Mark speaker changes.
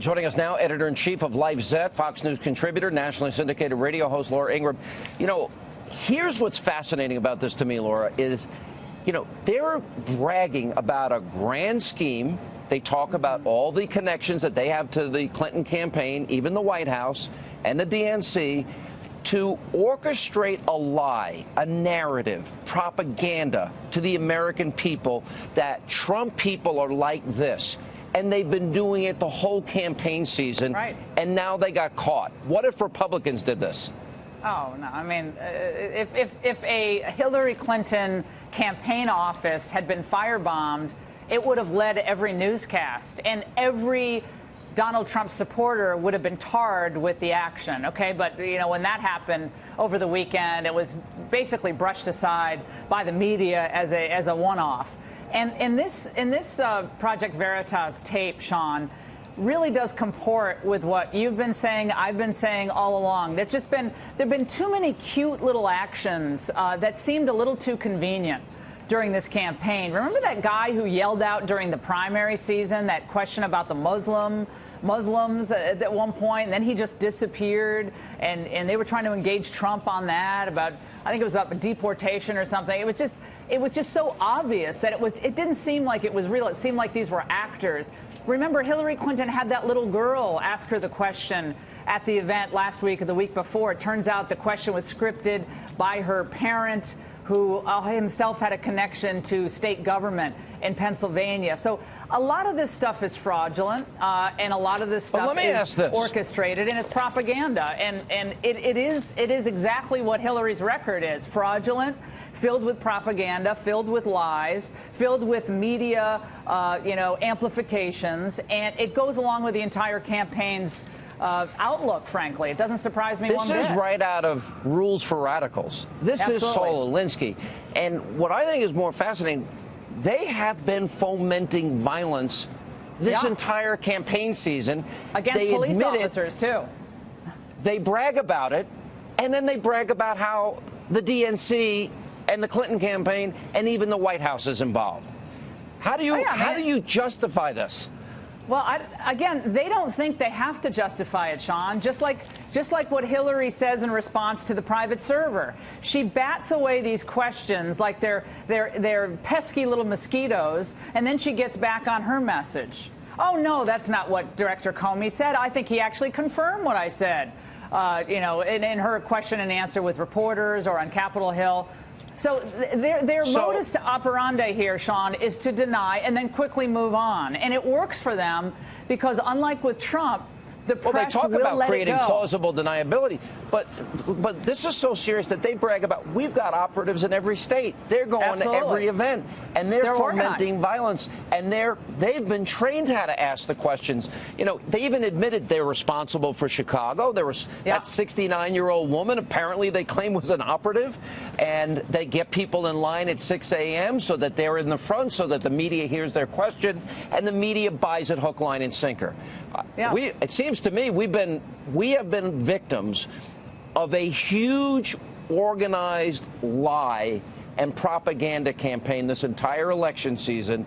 Speaker 1: Joining us now, editor-in-chief of Life Zet, Fox News contributor, nationally syndicated radio host Laura Ingraham. You know, here's what's fascinating about this to me, Laura, is, you know, they're bragging about a grand scheme. They talk about all the connections that they have to the Clinton campaign, even the White House and the DNC, to orchestrate a lie, a narrative, propaganda to the American people that Trump people are like this. And they've been doing it the whole campaign season,
Speaker 2: right.
Speaker 1: And now they got caught. What if Republicans did this?
Speaker 2: Oh, no. I mean, if a Hillary Clinton campaign office had been firebombed, it would have led every newscast, and every Donald Trump supporter would have been tarred with the action, okay? But, you know, when that happened over the weekend, it was basically brushed aside by the media as a one-off. And in this Project Veritas tape, Sean, really does comport with what you've been saying, I've been saying all along. There've been too many cute little actions that seemed a little too convenient during this campaign. Remember that guy who yelled out during the primary season, that question about the Muslims at one point, and then he just disappeared, and they were trying to engage Trump on that, about, I think it was about deportation or something. It was just so obvious that it didn't seem like it was real. It seemed like these were actors. Remember, Hillary Clinton had that little girl ask her the question at the event last week or the week before. It turns out the question was scripted by her parent, who himself had a connection to state government in Pennsylvania. So a lot of this stuff is fraudulent, and a lot of this stuff is orchestrated, and it's propaganda. And it is exactly what Hillary's record is: fraudulent, filled with propaganda, filled with lies, filled with media, amplifications, and it goes along with the entire campaign's outlook, frankly. It doesn't surprise me one bit.
Speaker 1: This is right out of Rules for Radicals. This is Saul Alinsky. And what I think is more fascinating, they have been fomenting violence this entire campaign season.
Speaker 2: Against police officers, too.
Speaker 1: They brag about it, and then they brag about how the DNC and the Clinton campaign and even the White House is involved. How do you justify this?
Speaker 2: Well, again, they don't think they have to justify it, Sean, just like what Hillary says in response to the private server. She bats away these questions like they're pesky little mosquitoes, and then she gets back on her message. Oh, no, that's not what Director Comey said. I think he actually confirmed what I said, in her question and answer with reporters or on Capitol Hill. So their modus operandi here, Sean, is to deny and then quickly move on. And it works for them because, unlike with Trump, the press will let it go.
Speaker 1: Well, they talk about creating plausible deniability, but this is so serious that they brag about, we've got operatives in every state. They're going to every event, and they're fomenting violence, and they've been trained how to ask the questions. You know, they even admitted they're responsible for Chicago. There was that 69-year-old woman, apparently they claim was an operative, and they get people in line at 6 a.m. so that they're in the front, so that the media hears their question, and the media buys it hook, line, and sinker. It seems to me we have been victims of a huge organized lie and propaganda campaign this entire election season.